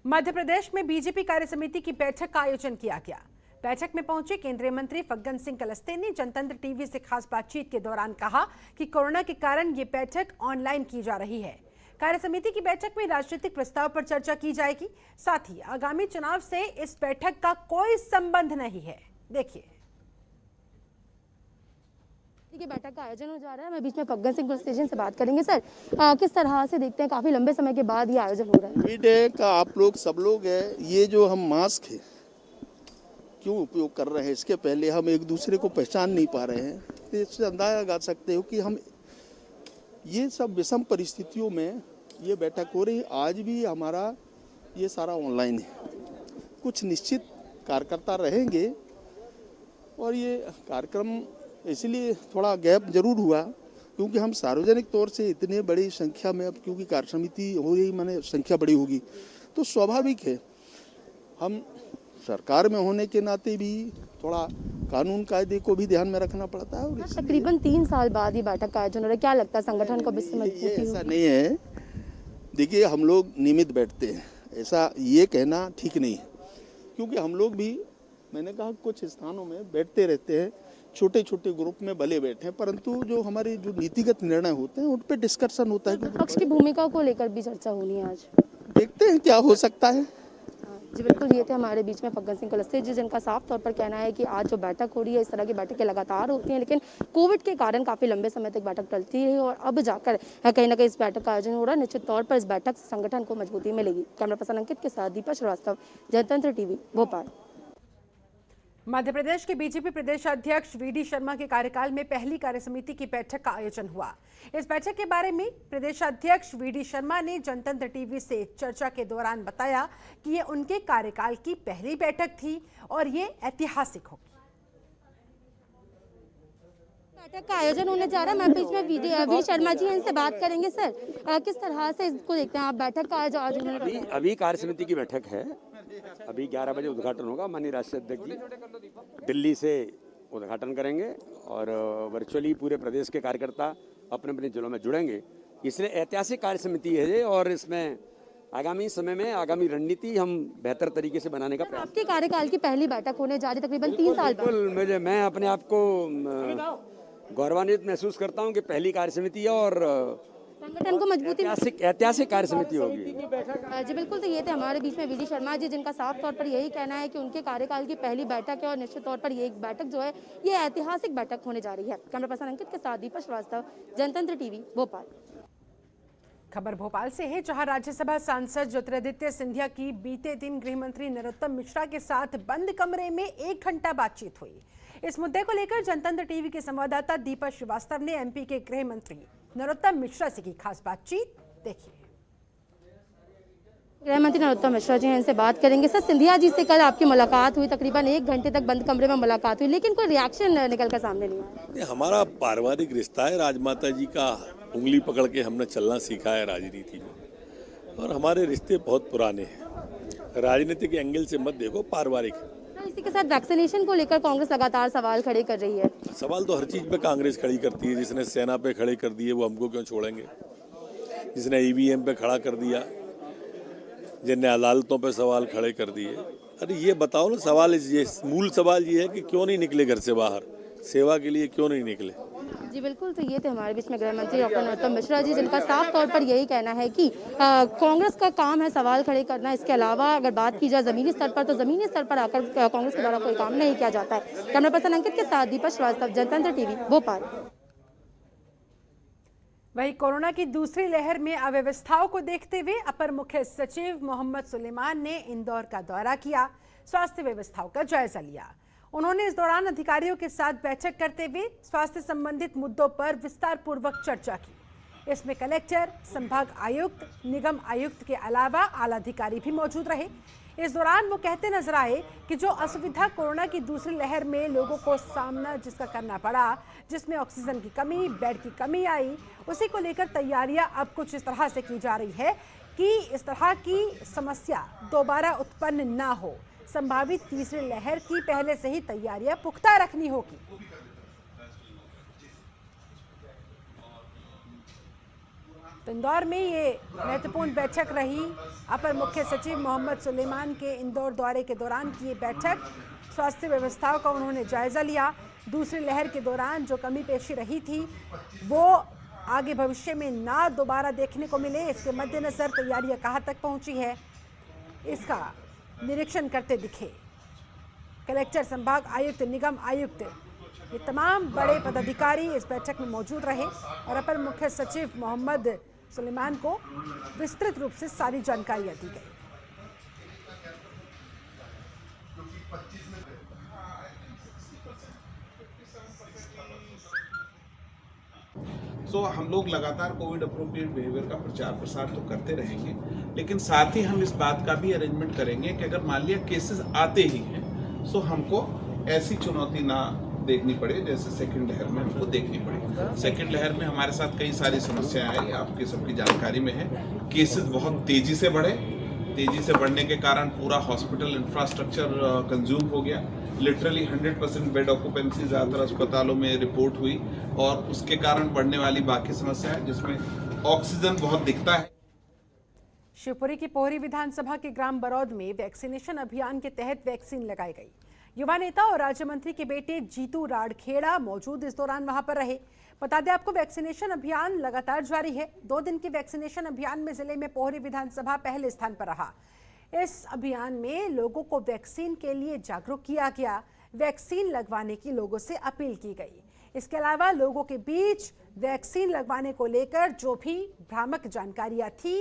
मध्य प्रदेश में बीजेपी कार्य समिति की बैठक का आयोजन किया गया। बैठक में पहुंचे केंद्रीय मंत्री फग्गन सिंह कुलस्ते ने जनतंत्र टीवी से खास बातचीत के दौरान कहा कि कोरोना के कारण ये बैठक ऑनलाइन की जा रही है। कार्य समिति की बैठक में राजनीतिक प्रस्ताव पर चर्चा की जाएगी। साथ ही आगामी चुनाव से इस बैठक का कोई संबंध नहीं है। देखिए, की बैठक का आयोजन हो जा रहा है। मैं बीच में फग्गन सिंह कुलस्ते से बात करेंगे। सर, किस तरह से देखते हैं, काफी लंबे समय के बाद ये आयोजन हो रहा है? कोविड का आप लोग सब लोग है, ये जो हम मास्क है क्यों उपयोग कर रहे हैं, इसके पहले हम एक दूसरे को पहचान नहीं पा रहे हैं। तो इससे अंदाजा लगा सकते हो कि हम ये सब विषम परिस्थितियों में ये बैठक हो रही। आज भी हमारा ये सारा ऑनलाइन है। कुछ निश्चित कार्यकर्ता रहेंगे और ये कार्यक्रम इसलिए थोड़ा गैप जरूर हुआ क्योंकि हम सार्वजनिक तौर से इतने बड़ी संख्या में, अब क्योंकि कार्य समिति हो रही माने संख्या बड़ी होगी तो स्वाभाविक है हम सरकार में होने के नाते भी थोड़ा कानून कायदे को भी ध्यान में रखना पड़ता है। और तकरीबन 3 साल बाद ये बैठक का आयोजन हो रहा है, क्या लगता है संगठन को? ऐसा नहीं है। देखिए, हम लोग नियमित बैठते हैं, ऐसा ये कहना ठीक नहीं है क्योंकि हम लोग भी, मैंने कहा, कुछ स्थानों में बैठते रहते हैं, छोटे छोटे ग्रुप में भले बैठे हैं, परंतु जो हमारे जो नीतिगत निर्णय होते हैं उन पर डिस्कशन होता है। विपक्ष की भूमिका को लेकर भी चर्चा होनी है आज, देखते हैं क्या हो सकता है। जी बिल्कुल, ये थे हमारे बीच में फग्गन सिंह कुलस्ते जी, जिनका साफ तौर पर कहना है कि आज जो बैठक हो रही है, इस तरह की बैठकें लगातार होती हैं, लेकिन कोविड के कारण काफी लंबे समय तक बैठक टलती रही और अब जाकर कहीं ना कहीं इस बैठक का आयोजन हो रहा है। निश्चित तौर पर इस बैठक से संगठन को मजबूती मिलेगी। कैमरा पर्सन अंकित के साथ दीपा श्रीवास्तव, जनतंत्र टीवी, भोपाल। मध्य प्रदेश के बीजेपी प्रदेश अध्यक्ष वीडी शर्मा के कार्यकाल में पहली कार्य समिति की बैठक का आयोजन हुआ। इस बैठक के बारे में प्रदेश अध्यक्ष वीडी शर्मा ने जनतंत्र टीवी से चर्चा के दौरान बताया कि ये उनके कार्यकाल की पहली बैठक थी और ये ऐतिहासिक होगी। बैठक का आयोजन होने जा रहा है। मैं बीच में वीडी शर्मा जी हैं, इनसे बात करेंगे। सर, किस तरह से इसको देखते हैं आप, बैठक का आयोजन? अभी कार्य समिति की बैठक है। अभी 11 बजे उद्घाटन होगा। माननीय राष्ट्रीय अध्यक्ष जी दिल्ली से उद्घाटन करेंगे और वर्चुअली पूरे प्रदेश के कार्यकर्ता अपने अपने जिलों में जुड़ेंगे। इसलिए ऐतिहासिक कार्य समिति है ये और इसमें आगामी समय में आगामी रणनीति हम बेहतर तरीके से बनाने का प्रयास। आपके कार्यकाल की पहली बैठक होने जा रही, तकरीबन 3 साल बाद। मैं अपने आप को गौरवान्वित महसूस करता हूँ कि पहली कार्य समिति है और संगठन को मजबूती, ऐतिहासिक कार्य समिति होगी। जी बिल्कुल, तो ये थे हमारे बीच में वीडी शर्मा जी, जिनका साफ तौर पर यही कहना है कि उनके कार्यकाल की पहली बैठक है और निश्चित तौर पर ये एक बैठक जो है ये ऐतिहासिक बैठक होने जा रही है। कैमरा पर्सन अंकित के साथ दीपा श्रीवास्तव, जनतंत्र टीवी, भोपाल। खबर भोपाल से है, जहां राज्यसभा सांसद ज्योतिरादित्य सिंधिया की बीते दिन गृह मंत्री नरोत्तम मिश्रा के साथ बंद कमरे में 1 घंटा बातचीत हुई। इस मुद्दे को लेकर जनतंत्र टीवी के संवाददाता दीपा श्रीवास्तव ने एमपी के गृह मंत्री नरोत्तम मिश्रा से की खास बातचीत। देखिए, गृह मंत्री नरोत्तम मिश्रा जी हैं, इनसे बात करेंगे। सर, सिंधिया जी से कल आपकी मुलाकात हुई, तकरीबन 1 घंटे तक बंद कमरे में मुलाकात हुई, लेकिन कोई रिएक्शन निकल कर सामने नहीं आया। हमारा पारिवारिक रिश्ता है। राजमाता जी का उंगली पकड़ के हमने चलना सीखा है राजनीति में और हमारे रिश्ते बहुत पुराने हैं। राजनीतिक एंगल से मत देखो, पारिवारिक। इसी के साथ वैक्सीनेशन को लेकर कांग्रेस लगातार सवाल खड़े कर रही है। सवाल तो हर चीज पे कांग्रेस खड़ी करती है। जिसने सेना पे खड़े कर दिए वो हमको क्यों छोड़ेंगे? जिसने ईवीएम पे खड़ा कर दिया, जिनने अदालतों पे सवाल खड़े कर दिए। अरे ये बताओ ना, सवाल ये मूल सवाल ये है कि क्यों नहीं निकले घर से बाहर, सेवा के लिए क्यों नहीं निकले? जी बिल्कुल, तो ये थे हमारे बीच में गृह मंत्री डॉक्टर नरोत्तम मिश्रा जी, जिनका साफ तौर पर यही कहना है कि कांग्रेस का काम है सवाल खड़े करना। इसके अलावा अगर बात की जाए जमीनी स्तर पर, तो जमीनी स्तर पर आकर कांग्रेस के द्वारा कोई काम नहीं किया जाता है। कैमरा पर्सन अंकित के साथ दीपा श्रीवास्तव, जनतंत्र टीवी, भोपाल। वहीं कोरोना की दूसरी लहर में अव्यवस्थाओं को देखते हुए अपर मुख्य सचिव मोहम्मद सुलेमान ने इंदौर का दौरा किया, स्वास्थ्य व्यवस्थाओं का जायजा लिया। उन्होंने इस दौरान अधिकारियों के साथ बैठक करते हुए स्वास्थ्य संबंधित मुद्दों पर विस्तार पूर्वक चर्चा की। इसमें कलेक्टर, संभाग आयुक्त, निगम आयुक्त के अलावा आला अधिकारी भी मौजूद रहे। इस दौरान वो कहते नजर आए कि जो असुविधा कोरोना की दूसरी लहर में लोगों को सामना जिसका करना पड़ा, जिसमें ऑक्सीजन की कमी, बेड की कमी आई, उसी को लेकर तैयारियां अब कुछ इस तरह से की जा रही है कि इस तरह की समस्या दोबारा उत्पन्न ना हो। संभावित तीसरी लहर की पहले से ही तैयारियां पुख्ता रखनी होगी। तो इंदौर में ये महत्वपूर्ण बैठक रही। अपर मुख्य सचिव मोहम्मद सुलेमान के इंदौर दौरे के दौरान की ये बैठक, स्वास्थ्य व्यवस्थाओं का उन्होंने जायजा लिया। दूसरी लहर के दौरान जो कमी पेशी रही थी वो आगे भविष्य में ना दोबारा देखने को मिले, इसके मद्देनजर तैयारियां कहाँ तक पहुंची है इसका निरीक्षण करते दिखे कलेक्टर, संभाग आयुक्त, निगम आयुक्त, ये तमाम बड़े पदाधिकारी इस बैठक में मौजूद रहे और अपर मुख्य सचिव मोहम्मद सुलेमान को विस्तृत रूप से सारी जानकारियां दी गई। हम लोग लगातार कोविड अप्रोप्रिएट बिहेवियर का प्रचार प्रसार तो करते रहेंगे, लेकिन साथ ही हम इस बात का भी अरेंजमेंट करेंगे कि अगर मान लिया केसेस आते ही हैं तो हमको ऐसी चुनौती ना देखनी पड़े जैसे सेकंड लहर में हमको देखनी पड़ी। सेकंड लहर में हमारे साथ कई सारी समस्याएं आई, आपकी सबकी जानकारी में है। केसेस बहुत तेजी से बढ़े, तेजी से बढ़ने के कारण पूरा हॉस्पिटल इंफ्रास्ट्रक्चर कंज्यूम हो गया। लिटरली 100% बेड ऑक्यूपेंसी ज़्यादातर अस्पतालों में रिपोर्ट हुई और उसके कारण बढ़ने वाली बाकी समस्याएं जिसमें ऑक्सीजन बहुत दिखता है। शिवपुरी की पोहरी विधानसभा के ग्राम बरौद में वैक्सीनेशन अभियान के तहत वैक्सीन लगाई गई। युवा नेता और राज्य मंत्री के बेटे जीतू राठखेड़ा मौजूद इस दौरान वहां पर रहे। बता दें आपको, वैक्सीनेशन अभियान लगातार जारी है। 2 दिन के वैक्सीनेशन अभियान में जिले में पोहरी विधानसभा पहले स्थान पर रहा। इस अभियान में लोगों को वैक्सीन के लिए जागरूक किया गया, वैक्सीन लगवाने की लोगों से अपील की गई। इसके अलावा लोगों के बीच वैक्सीन लगवाने को लेकर जो भी भ्रामक जानकारियां थी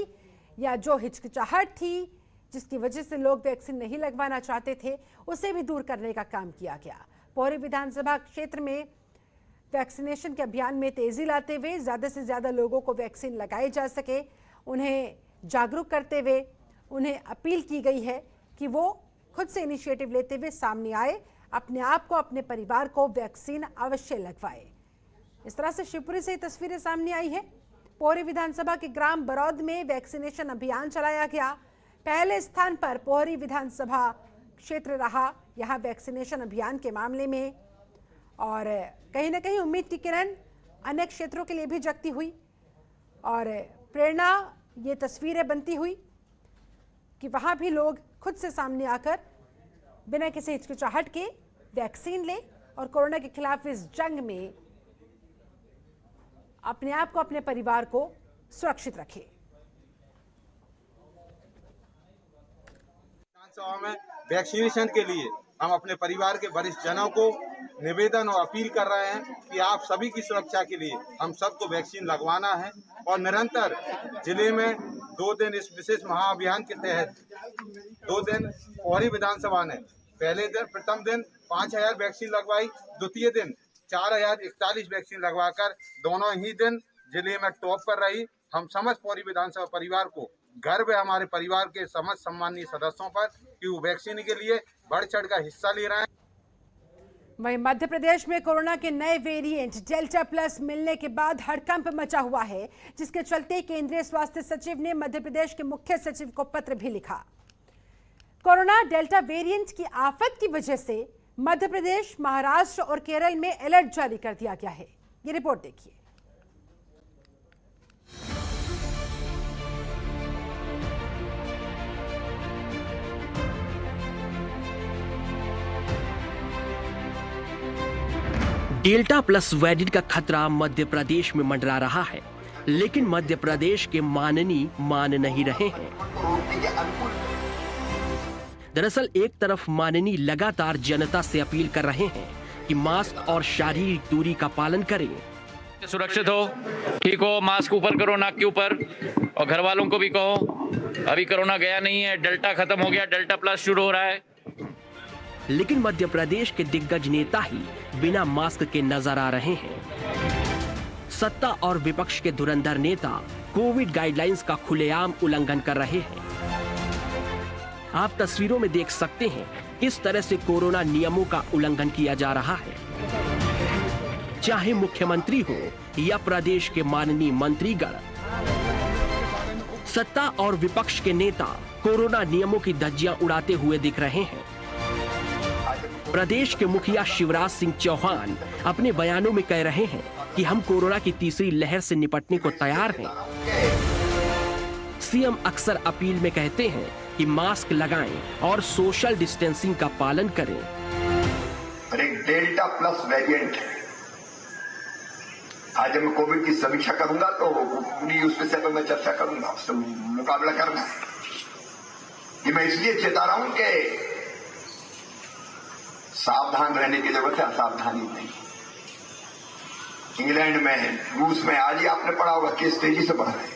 या जो हिचकिचाहट थी जिसकी वजह से लोग वैक्सीन नहीं लगवाना चाहते थे, उसे भी दूर करने का काम किया गया। पोहरी विधानसभा क्षेत्र में वैक्सीनेशन के अभियान में तेजी लाते हुए ज़्यादा से ज़्यादा लोगों को वैक्सीन लगाई जा सके, उन्हें जागरूक करते हुए उन्हें अपील की गई है कि वो खुद से इनिशिएटिव लेते हुए सामने आए, अपने आप को, अपने परिवार को वैक्सीन अवश्य लगवाए। इस तरह से शिवपुरी से तस्वीरें सामने आई है। पोहरी विधानसभा के ग्राम बरौद में वैक्सीनेशन अभियान चलाया गया। पहले स्थान पर पोहरी विधानसभा क्षेत्र रहा यहाँ वैक्सीनेशन अभियान के मामले में, और कहीं ना कहीं उम्मीद की किरण अनेक क्षेत्रों के लिए भी जगती हुई और प्रेरणा ये तस्वीरें बनती हुई कि वहाँ भी लोग खुद से सामने आकर बिना किसी हिचकिचाहट के वैक्सीन ले और कोरोना के खिलाफ इस जंग में अपने आप को, अपने परिवार को सुरक्षित रखे। विधानसभा में वैक्सीनेशन के लिए हम अपने परिवार के वरिष्ठ जनों को निवेदन और अपील कर रहे हैं कि आप सभी की सुरक्षा के लिए हम सबको वैक्सीन लगवाना है और निरंतर जिले में 2 दिन इस विशेष महाअभियान के तहत 2 दिन पोहरी विधानसभा ने पहले दिन, प्रथम दिन 5000 वैक्सीन लगवाई, द्वितीय दिन 4041 वैक्सीन लगवाकर दोनों ही दिन जिले में टॉप पर रही। हम समस्त पोहरी विधानसभा परिवार को गर्व है हमारे परिवार के समस्त सम्मानीय सदस्यों पर कि वो वैक्सीन के लिए बढ़ चढ़ कर हिस्सा ले रहे हैं। वहीं मध्य प्रदेश में कोरोना के नए वेरिएंट डेल्टा प्लस मिलने के बाद हड़कंप मचा हुआ है, जिसके चलते केंद्रीय स्वास्थ्य सचिव ने मध्य प्रदेश के मुख्य सचिव को पत्र भी लिखा। कोरोना डेल्टा वेरिएंट की आफत की वजह से मध्य प्रदेश, महाराष्ट्र और केरल में अलर्ट जारी कर दिया गया है। ये रिपोर्ट देखिए। डेल्टा प्लस वेरिएंट का खतरा मध्य प्रदेश में मंडरा रहा है, लेकिन मध्य प्रदेश के माननी मान नहीं रहे हैं। दरअसल एक तरफ माननी लगातार जनता से अपील कर रहे हैं कि मास्क और शारीरिक दूरी का पालन करें, सुरक्षित हो, ठीक हो, मास्क ऊपर करो नाक के ऊपर, और घर वालों को भी कहो अभी कोरोना गया नहीं है, डेल्टा खत्म हो गया, डेल्टा प्लस शुरू हो रहा है। लेकिन मध्य प्रदेश के दिग्गज नेता ही बिना मास्क के नजर आ रहे हैं। सत्ता और विपक्ष के धुरंधर नेता कोविड गाइडलाइंस का खुलेआम उल्लंघन कर रहे हैं। आप तस्वीरों में देख सकते हैं किस तरह से कोरोना नियमों का उल्लंघन किया जा रहा है। चाहे मुख्यमंत्री हो या प्रदेश के माननीय मंत्रीगण, सत्ता और विपक्ष के नेता कोरोना नियमों की धज्जियां उड़ाते हुए दिख रहे हैं। प्रदेश के मुखिया शिवराज सिंह चौहान अपने बयानों में कह रहे हैं कि हम कोरोना की तीसरी लहर से निपटने को तैयार हैं। सीएम अक्सर अपील में कहते हैं कि मास्क लगाएं और सोशल डिस्टेंसिंग का पालन करें। एक डेल्टा प्लस वेरिएंट है। आज मैं कोविड की समीक्षा करूंगा तो पूरी उस विषय पर मैं चर्चा करूंगा, उससे मुकाबला करना है। ये मैं इसलिए चेता रहा हूं कि सावधान रहने की जरूरत है, असावधानी नहीं। इंग्लैंड में, रूस में आज ही आपने पढ़ा होगा केस तेजी से बढ़ रहे हैं,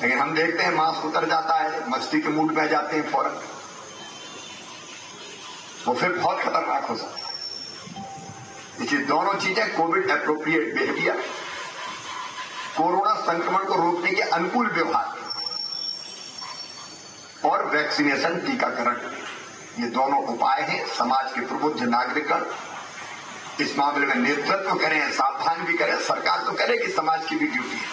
लेकिन हम देखते हैं मास्क उतर जाता है, मस्ती के मूड में आ जाते हैं फौरन, वो फिर बहुत खतरनाक हो सकता है। इसलिए दोनों चीजें, कोविड एप्रोप्रिएट बिहेवियर, कोरोना संक्रमण को रोकने के अनुकूल व्यवहार और वैक्सीनेशन, टीकाकरण, ये दोनों उपाय हैं। समाज के प्रबुद्ध नागरिकगण इस मामले में नेतृत्व करें, सावधान भी करें। सरकार तो करेगी, समाज की भी ड्यूटी है।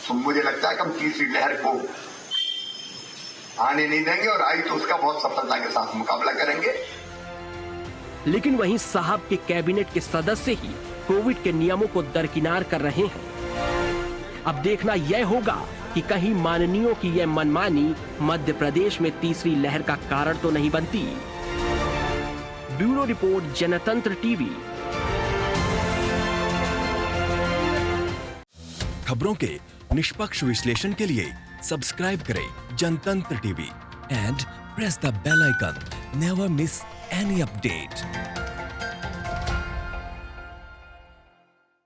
तो मुझे लगता है कि हम तीसरी लहर को आने नहीं देंगे, और आई तो उसका बहुत सफलता के साथ मुकाबला करेंगे। लेकिन वहीं साहब के कैबिनेट के सदस्य ही कोविड के नियमों को दरकिनार कर रहे हैं। अब देखना यह होगा कि कहीं माननीयों की यह मनमानी मध्य प्रदेश में तीसरी लहर का कारण तो नहीं बनती। Bureau report, Jantantra TV. खबरों के निष्पक्ष विश्लेषण के लिए सब्सक्राइब करें Jantantra TV and press the bell icon. Never miss any update.